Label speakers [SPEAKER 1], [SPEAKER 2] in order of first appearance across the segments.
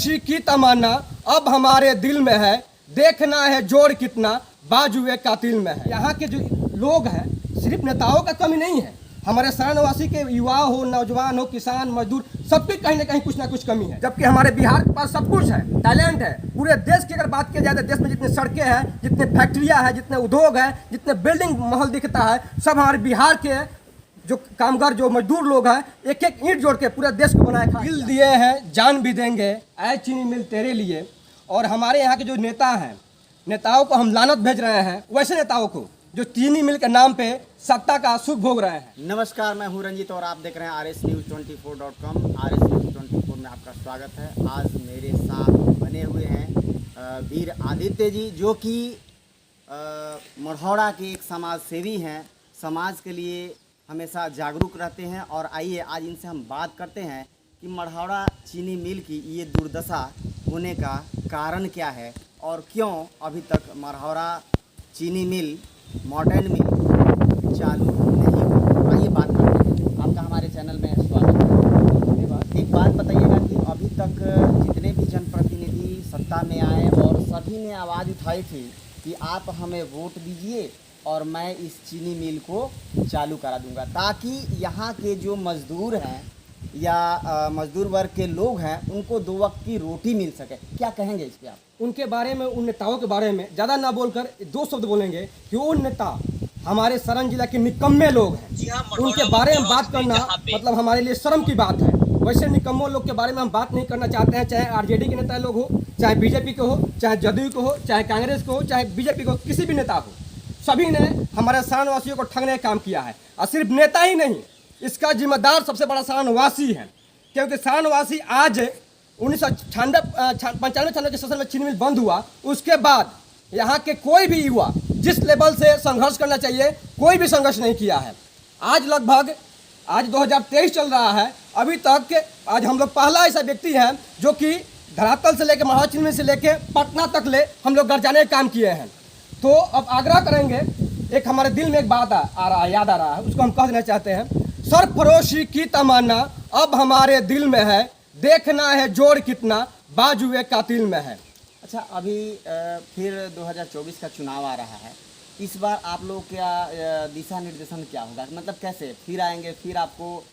[SPEAKER 1] फरोशी की तमन्ना अब हमारे दिल में है, देखना है जोड़ कितना बाजुए कातिल में है। यहाँ के जो लोग हैं सिर्फ नेताओं का कमी नहीं है, हमारे शरणवासी के युवा हो, नौजवान हो, किसान, मजदूर, सबकी कहीं ना कहीं कुछ ना कुछ कमी है। जबकि हमारे बिहार के पास सब कुछ है, टैलेंट है। पूरे देश की अगर बात किया जाए तो देश में जितनी सड़कें हैं, जितने फैक्ट्रियाँ हैं, जितने उद्योग हैं, जितने बिल्डिंग महल दिखता है, सब हमारे बिहार के जो कामगार, जो मजदूर लोग हैं, एक एक ईंट जोड़ के पूरे देश को बनाए खा दिल दिए हैं, जान भी देंगे ऐ चीनी मिल तेरे लिए। और हमारे यहाँ के जो नेता हैं, नेताओं को हम लानत भेज रहे हैं, वैसे नेताओं को जो चीनी मिल के नाम पे सत्ता का सुख भोग रहे हैं।
[SPEAKER 2] नमस्कार, मैं हूं रंजीत और आप देख रहे हैं RSNews24.com। RSNews24 में आपका स्वागत है। आज मेरे साथ बने हुए हैं वीर आदित्य जी, जो कि मढ़ौरा के एक समाज सेवी हैं, समाज के लिए हमेशा जागरूक रहते हैं। और आइए आज इनसे हम बात करते हैं कि मढ़ौरा चीनी मिल की ये दुर्दशा होने का कारण क्या है और क्यों अभी तक मढ़ौरा चीनी मिल, मॉडर्न मिल चालू नहीं हुई। आइए बात करते हैं। आपका हमारे चैनल में स्वागत है। एक बात बताइएगा कि अभी तक जितने भी जनप्रतिनिधि सत्ता में आए और सभी ने आवाज़ उठाई थी कि आप हमें वोट दीजिए और मैं इस चीनी मिल को चालू करा दूंगा, ताकि यहाँ के जो मज़दूर हैं या मज़दूर वर्ग के लोग हैं उनको 2 वक्त की रोटी मिल सके। क्या कहेंगे इस पर आप?
[SPEAKER 1] उनके बारे में, उन नेताओं के बारे में ज़्यादा ना बोलकर 2 शब्द बोलेंगे कि वो नेता हमारे सरन जिला के निकम्मे लोग हैं। उनके बारे में बात करना मतलब हमारे लिए शर्म की बात है। वैसे निकम्मों लोग के बारे में हम बात नहीं करना चाहते हैं, चाहे आरजेडी के नेता लोग हो, चाहे बीजेपी के हो, चाहे जदयू के हो, चाहे कांग्रेस के हो, चाहे बीजेपी को, किसी भी नेता हो, सभी ने हमारे शरणवासियों को ठगने का काम किया है। और सिर्फ नेता ही नहीं, इसका जिम्मेदार सबसे बड़ा शरणवासी है। क्योंकि शरणवासी आज 1995 के सेशन में चीनी मिल बंद हुआ, उसके बाद यहाँ के कोई भी युवा जिस लेवल से संघर्ष करना चाहिए कोई भी संघर्ष नहीं किया है। आज लगभग 2023 चल रहा है, अभी तक आज हम लोग पहला ऐसा व्यक्ति है जो कि धरातल से लेकर मढ़ौरा चीनी मिल से लेकर पटना तक ले हम लोग घर जाने का काम किए हैं। तो अब आग्रह करेंगे, एक हमारे दिल में एक बात याद आ रहा है, उसको हम कह देना चाहते हैं। सरफरोशी की तमन्ना अब हमारे दिल में है, देखना है जोड़ कितना बाजुए कातिल में है।
[SPEAKER 2] अच्छा, अभी फिर 2024 का चुनाव आ रहा है। इस बार आप लोग क्या दिशा निर्देशन क्या होगा? मतलब कैसे फिर आएंगे, फिर आपको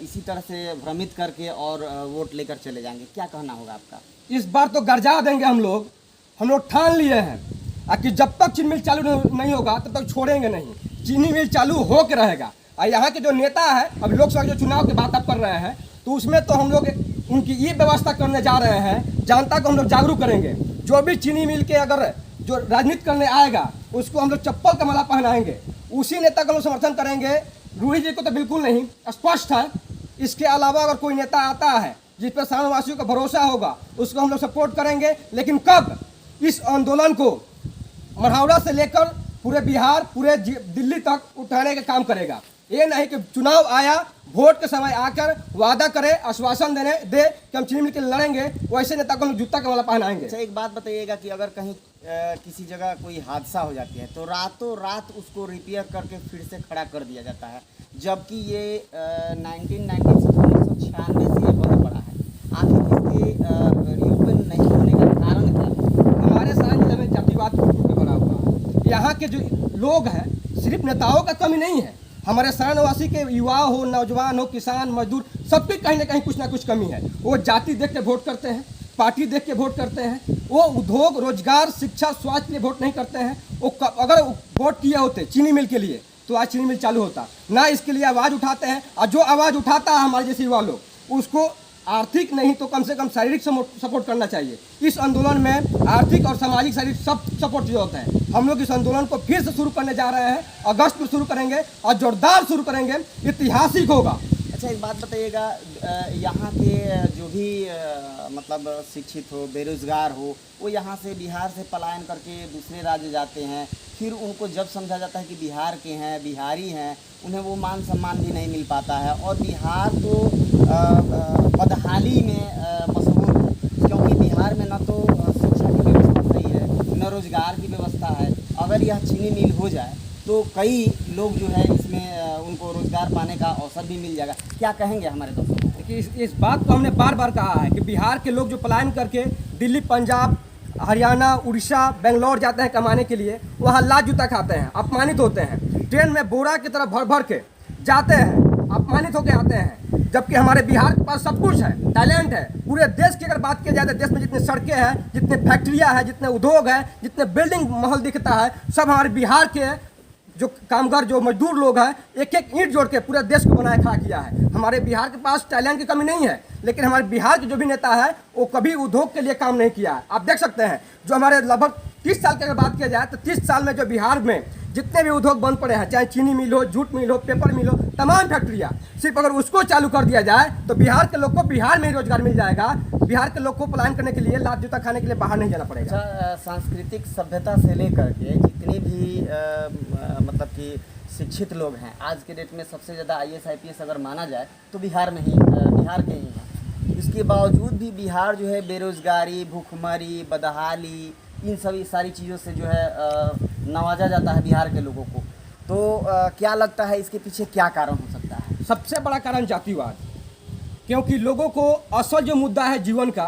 [SPEAKER 2] इसी तरह से भ्रमित करके और वोट लेकर चले जाएंगे? क्या कहना होगा आपका?
[SPEAKER 1] इस बार तो गर्जा देंगे हम लोग ठान लिए हैं कि जब तक चीनी मिल चालू नहीं होगा तब तक छोड़ेंगे नहीं। चीनी मिल चालू हो के रहेगा। और यहाँ के जो नेता है, अभी लोकसभा जो चुनाव की बात आप कर रहे हैं, तो उसमें तो हम लोग उनकी ये व्यवस्था करने जा रहे हैं, जनता को हम लोग जागरूक करेंगे। जो भी चीनी मिल के अगर जो राजनीति करने आएगा उसको हम लोग चप्पल का माला पहनाएंगे, उसी नेता का हम लोग समर्थन करेंगे। रूही जी को तो बिल्कुल नहीं, स्पष्ट है। इसके अलावा अगर कोई नेता आता है जिस पर शरणवासियों का भरोसा होगा, उसको हम लोग सपोर्ट करेंगे। लेकिन कब इस आंदोलन को मढ़ौरा से लेकर पूरे बिहार, पूरे दिल्ली तक उठाने का काम करेगा। ये नहीं कि चुनाव आया, वोट के समय आकर वादा करे, आश्वासन दे कि हम चीनी मिल के लड़ेंगे, वैसे नेता को हम जूता का माला पहनाएंगे।
[SPEAKER 2] अच्छा, एक बात बताइएगा कि अगर कहीं किसी जगह कोई हादसा हो जाती है तो रातों रात उसको रिपेयर करके फिर से खड़ा कर दिया जाता है, जबकि ये 1996 से ये बंद पड़ा है। आखिर इसके रिओपन नहीं होने का कारण क्या है?
[SPEAKER 1] हमारे साथ जिले में जातिवाद के बना हुआ है। यहाँ के जो लोग हैं सिर्फ नेताओं का कमी नहीं है, हमारे शरणवासी के युवा हो, नौजवान हो, किसान, मजदूर, सबकी कहीं ना कुछ कमी है। वो जाति देख के वोट करते हैं, पार्टी देख के वोट करते हैं, वो उद्योग, रोजगार, शिक्षा, स्वास्थ्य के लिए वोट नहीं करते हैं। वो अगर वोट किए होते चीनी मिल के लिए तो आज चीनी मिल चालू होता ना। इसके लिए आवाज़ उठाते हैं, और जो आवाज़ उठाता है हमारे जैसे युवा लोग, उसको आर्थिक नहीं तो कम से कम शारीरिक सपोर्ट करना चाहिए। इस आंदोलन में आर्थिक और सामाजिक, शारीरिक सब सपोर्ट जो होता है। हम लोग इस आंदोलन को फिर से शुरू करने जा रहे हैं, अगस्त में शुरू करेंगे और जोरदार शुरू करेंगे, ऐतिहासिक होगा।
[SPEAKER 2] अच्छा, एक बात बताइएगा, यहाँ के जो भी मतलब शिक्षित हो, बेरोजगार हो, वो यहाँ से बिहार से पलायन करके दूसरे राज्य जाते हैं। फिर उनको जब समझा जाता है कि बिहार के हैं, बिहारी हैं, उन्हें वो मान सम्मान भी नहीं मिल पाता है। और बिहार तो बदहाली में मशहूर है, क्योंकि बिहार में न तो शिक्षा की व्यवस्था सही है, न रोजगार की व्यवस्था है। अगर यह चीनी मिल हो जाए तो कई लोग जो है इसमें उनको रोजगार पाने का अवसर भी मिल जाएगा। क्या कहेंगे हमारे दोस्तों?
[SPEAKER 1] देखिए इस बात को हमने बार बार कहा है कि बिहार के लोग जो पलायन करके दिल्ली, पंजाब, हरियाणा, उड़ीसा, बेंगलोर जाते हैं कमाने के लिए, वहाँ लात जूता खाते हैं, अपमानित होते हैं, ट्रेन में बोरा की तरह भर भर के जाते हैं, अपमानित होकर आते हैं। जबकि हमारे बिहार के पास सब कुछ है, टैलेंट है। पूरे देश की अगर बात की जाए तो देश में जितनी सड़कें हैं, जितने फैक्ट्रियाँ हैं, जितने उद्योग हैं, जितने बिल्डिंग महल दिखता है, सब हमारे बिहार के जो कामगार, जो मजदूर लोग हैं, एक एक ईंट जोड़ के पूरे देश को बनाया खड़ा किया है। हमारे बिहार के पास टैलेंट की कमी नहीं है, लेकिन हमारे बिहार के जो भी नेता है वो कभी उद्योग के लिए काम नहीं किया है। आप देख सकते हैं जो हमारे लगभग 30 साल की अगर बात किया जाए तो 30 साल में जो बिहार में जितने भी उद्योग बंद पड़े हैं, चाहे चीनी मिल हो, जूट मिल हो, पेपर मिल हो, तमाम फैक्ट्रियाँ, सिर्फ अगर उसको चालू कर दिया जाए तो बिहार के लोग को बिहार में ही रोजगार मिल जाएगा। बिहार के लोग को पलायन करने के लिए, लात जूता खाने के लिए बाहर नहीं जाना पड़ेगा।
[SPEAKER 2] अच्छा, सांस्कृतिक सभ्यता से लेकर के जितने भी मतलब कि शिक्षित लोग हैं आज के डेट में, सबसे ज़्यादा IAS IPS अगर माना जाए तो बिहार में ही बिहार के ही हैं। इसके बावजूद भी बिहार जो है बेरोजगारी, भूखमरी, बदहाली, इन सभी सारी चीज़ों से जो है नवाजा जाता है बिहार के लोगों को। तो क्या लगता है इसके पीछे क्या कारण हो सकता है?
[SPEAKER 1] सबसे बड़ा कारण जातिवाद, क्योंकि लोगों को असल जो मुद्दा है जीवन का,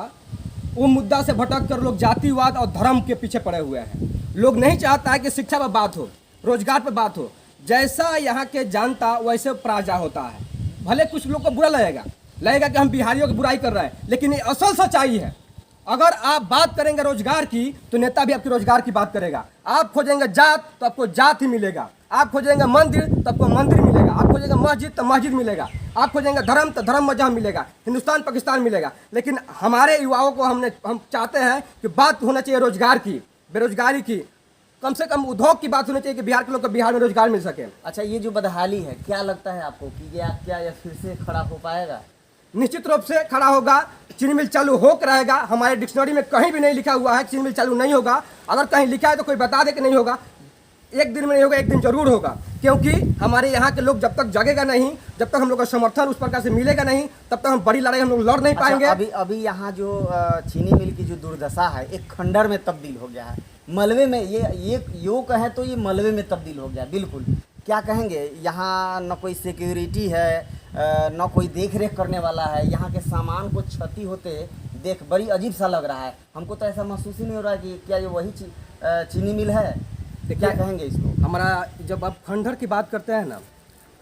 [SPEAKER 1] वो मुद्दा से भटक कर लोग जातिवाद और धर्म के पीछे पड़े हुए हैं। लोग नहीं चाहता है कि शिक्षा पर बात हो, रोजगार पर बात हो। जैसा यहाँ के जानता वैसे प्राजा होता है। भले कुछ लोग को बुरा लगेगा कि हम बिहारियों की बुराई कर रहे हैं, लेकिन ये असल सच्चाई है। अगर आप बात करेंगे रोजगार की तो नेता भी आपके रोजगार की बात करेगा। आप खोजेंगे जात तो आपको जात ही मिलेगा, आप खोजेंगे मंदिर तो आपको मंदिर मिलेगा, आप खोजेंगे मस्जिद तो मस्जिद मिलेगा, आप खोजेंगे धर्म तो धर्म मजहब मिलेगा, हिंदुस्तान पाकिस्तान मिलेगा। लेकिन हमारे युवाओं को हम चाहते हैं कि बात होना चाहिए रोजगार की, बेरोजगारी की, कम से कम उद्योग की बात होनी चाहिए कि बिहार के लोग को बिहार में रोजगार मिल सके।
[SPEAKER 2] अच्छा, ये जो बदहाली है, क्या लगता है आपको कि क्या यह फिर से खड़ा हो पाएगा?
[SPEAKER 1] निश्चित रूप से खड़ा होगा। चीनी मिल चालू होकर रहेगा। हमारे डिक्शनरी में कहीं भी नहीं लिखा हुआ है चीनी मिल चालू नहीं होगा। अगर कहीं लिखा है तो कोई बता दे कि नहीं होगा। एक दिन में नहीं होगा, एक दिन जरूर होगा, क्योंकि हमारे यहाँ के लोग जब तक जगेगा नहीं, जब तक हम लोग का समर्थन उस प्रकार से मिलेगा नहीं, तब तक हम बड़ी लड़ाई हम लोग लड़ नहीं पाएंगे।
[SPEAKER 2] अभी यहाँ जो चीनी मिल की जो दुर्दशा है एक खंडर में तब्दील हो गया है, मलबे में। ये यो कहें तो ये मलबे में तब्दील हो गया। बिल्कुल, क्या कहेंगे? यहाँ न कोई सिक्योरिटी है, न कोई देख रेख करने वाला है। यहाँ के सामान को क्षति होते देख बड़ी अजीब सा लग रहा है। हमको तो ऐसा महसूस ही नहीं हो रहा है कि क्या ये वही चीनी मिल है। तो क्या कहेंगे इसको?
[SPEAKER 1] हमारा जब आप खंडहर की बात करते हैं ना,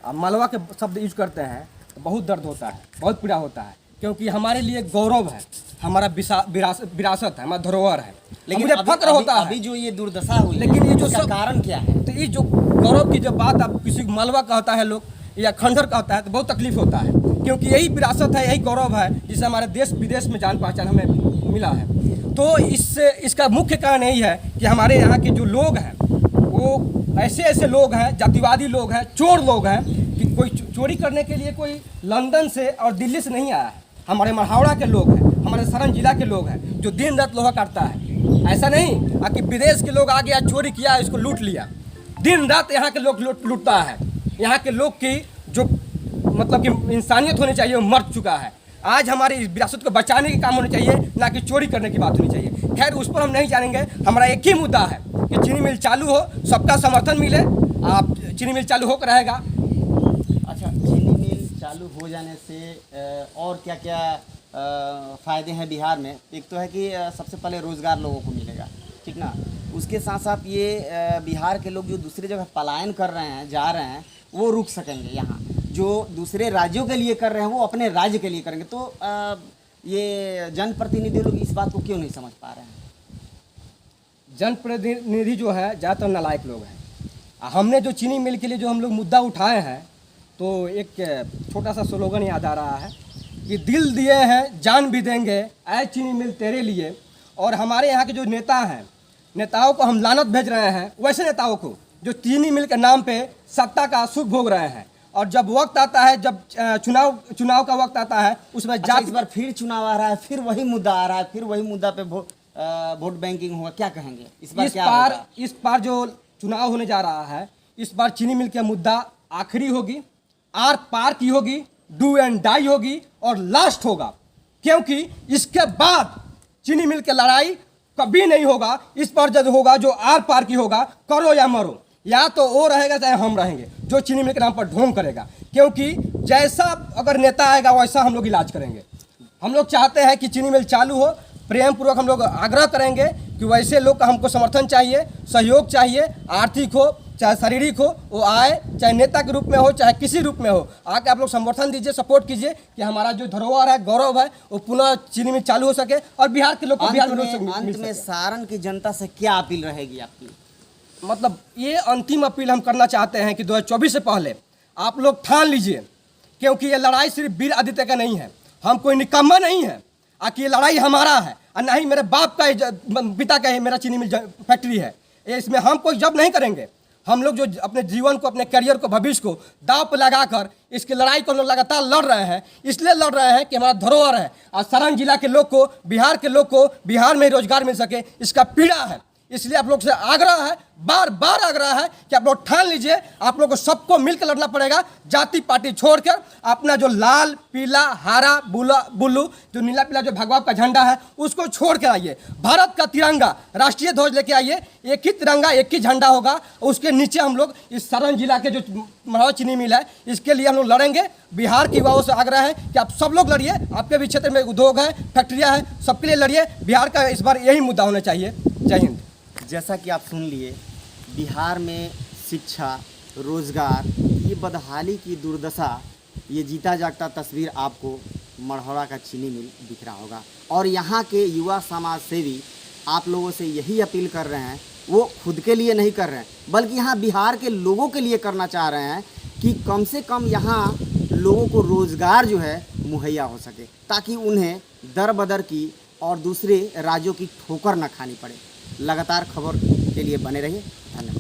[SPEAKER 1] आप मलबा के शब्द यूज करते हैं तो बहुत दर्द होता है, बहुत पीड़ा होता है, क्योंकि हमारे लिए गौरव है, हमारा विरासत है, हमारा धरोहर है। लेकिन मुझे फक्र होता है
[SPEAKER 2] अभी जो ये दुर्दशा हुई,
[SPEAKER 1] लेकिन ये जो
[SPEAKER 2] सब कारण क्या है?
[SPEAKER 1] तो ये जो गौरव की जब बात आप किसी को मलबा कहता है लोग या खंडहर कहता है तो बहुत तकलीफ होता है, क्योंकि यही विरासत है, यही गौरव है जिससे हमारे देश विदेश में जान पहचान हमें मिला है। तो इसका मुख्य कारण यही है कि हमारे यहाँ के जो लोग हैं वो ऐसे लोग हैं, जातिवादी लोग हैं, चोर लोग हैं कि कोई चोरी करने के लिए कोई लंदन से और दिल्ली से नहीं आया है। हमारे मढ़ौरा के लोग हैं, हमारे सरन जिला के लोग हैं जो दिन रात लोहा काटता है। ऐसा नहीं कि विदेश के लोग आ गया, चोरी किया, इसको लूट लिया। दिन रात यहाँ के लोग लूटता है। यहाँ के लोग की जो मतलब कि इंसानियत होनी चाहिए वो मर चुका है। आज हमारी इस विरासत को बचाने के काम होने चाहिए, ना कि चोरी करने की बात होनी चाहिए। खैर, उस पर हम नहीं जानेंगे। हमारा एक ही मुद्दा है कि चीनी मिल चालू हो, सबका समर्थन मिले। आप चीनी मिल चालू होकर रहेगा।
[SPEAKER 2] अच्छा, चीनी मिल चालू हो जाने से और क्या क्या फ़ायदे हैं बिहार में? एक तो है कि सबसे पहले रोज़गार लोगों को मिलेगा, ठीक ना। उसके साथ साथ ये बिहार के लोग जो दूसरी जगह पलायन कर रहे हैं, जा रहे हैं, वो रुक सकेंगे। यहाँ जो दूसरे राज्यों के लिए कर रहे हैं वो अपने राज्य के लिए करेंगे। तो ये जनप्रतिनिधि लोग इस बात को क्यों नहीं समझ पा रहे हैं?
[SPEAKER 1] जनप्रतिनिधि जो है ज़्यादातर नालायक लोग हैं। हमने जो चीनी मिल के लिए जो हम लोग मुद्दा उठाए हैं, तो एक छोटा सा स्लोगन याद आ रहा है कि दिल दिए हैं जान भी देंगे ऐ चीनी मिल तेरे लिए। और हमारे यहाँ के जो नेता हैं, नेताओं को हम लानत भेज रहे हैं, वैसे नेताओं को जो चीनी मिल के नाम पे सत्ता का सुख भोग रहे हैं। और जब वक्त आता है, जब चुनाव का वक्त आता है, उसमें
[SPEAKER 2] इस बार फिर चुनाव आ रहा है, फिर वही मुद्दा आ रहा है, फिर वही मुद्दा पे वोट बैंकिंग होगा। क्या कहेंगे इस बार?
[SPEAKER 1] इस बार जो चुनाव होने जा रहा है, इस बार चीनी मिल का मुद्दा आखिरी होगी, आर पार की होगी, डू एंड डाई होगी और लास्ट होगा। क्योंकि इसके बाद चीनी मिल की लड़ाई कभी नहीं होगा। इस पर जब होगा जो आर पार की होगा, करो या मरो। या तो वो रहेगा चाहे हम रहेंगे जो चीनी मिल के नाम पर ढोंग करेगा, क्योंकि जैसा अगर नेता आएगा वैसा हम लोग इलाज करेंगे। हम लोग चाहते हैं कि चीनी मिल चालू हो, प्रेम पूर्वक हम लोग आग्रह करेंगे कि वैसे लोग का हमको समर्थन चाहिए, सहयोग चाहिए, आर्थिक हो चाहे शारीरिक हो, वो आए, चाहे नेता के रूप में हो चाहे किसी रूप में हो, आके आप लोग समर्थन दीजिए, सपोर्ट कीजिए कि हमारा जो धरोहर है, गौरव है, वो पुनः चीनी मिल चालू हो सके और बिहार के लोग को बिहार में
[SPEAKER 2] अंत में सारण की जनता से क्या अपील रहेगी आपकी?
[SPEAKER 1] मतलब ये अंतिम अपील हम करना चाहते हैं कि 2024 से पहले आप लोग ठान लीजिए, क्योंकि ये लड़ाई सिर्फ वीर आदित्य का नहीं है, हम कोई निकम्मा नहीं है, आकि ये लड़ाई हमारा है और ना ही मेरे बाप का पिता का है मेरा चीनी मिल फैक्ट्री है। इसमें हम कोई जब नहीं करेंगे। हम लोग जो अपने जीवन को, अपने करियर को, भविष्य को दांव पर लगाकर इसकी लड़ाई को हम लोग लगातार लड़ रहे हैं, इसलिए लड़ रहे हैं कि हमारा धरोहर है और सारण जिला के लोग को, बिहार के लोग को बिहार में रोजगार मिल सके, इसका पीड़ा है। इसलिए आप लोग से आग्रह है, बार बार आग्रह है कि आप लोग ठान लीजिए, आप लोग को सबको मिलकर लड़ना पड़ेगा, जाति पार्टी छोड़कर। अपना जो लाल पीला हरा बुल्लू जो नीला पीला जो भगवा का झंडा है उसको छोड़ कर आइए, भारत का तिरंगा राष्ट्रीय ध्वज लेके आइए, एक ही तिरंगा एक ही झंडा होगा, उसके नीचे हम लोग इस सारण जिला के जो मढ़ौरा चीनी मिल है इसके लिए हम लोग लड़ेंगे। बिहार के युवाओं से आग्रह है कि आप सब लोग लड़िए, आपके भी क्षेत्र में उद्योग है, फैक्ट्रियाँ हैं, सबके लिए लड़िए। बिहार का इस बार यही मुद्दा होना चाहिए। जय हिंद।
[SPEAKER 2] जैसा कि आप सुन लिए, बिहार में शिक्षा, रोजगार, ये बदहाली की दुर्दशा, ये जीता जागता तस्वीर आपको मढ़ौरा का चीनी मिल दिख रहा होगा। और यहाँ के युवा समाज सेवी आप लोगों से यही अपील कर रहे हैं, वो खुद के लिए नहीं कर रहे हैं बल्कि यहाँ बिहार के लोगों के लिए करना चाह रहे हैं कि कम से कम यहाँ लोगों को रोज़गार जो है मुहैया हो सके, ताकि उन्हें दर बदर की और दूसरे राज्यों की ठोकर न खानी पड़े। लगातार खबर के लिए बने रहिए। धन्यवाद।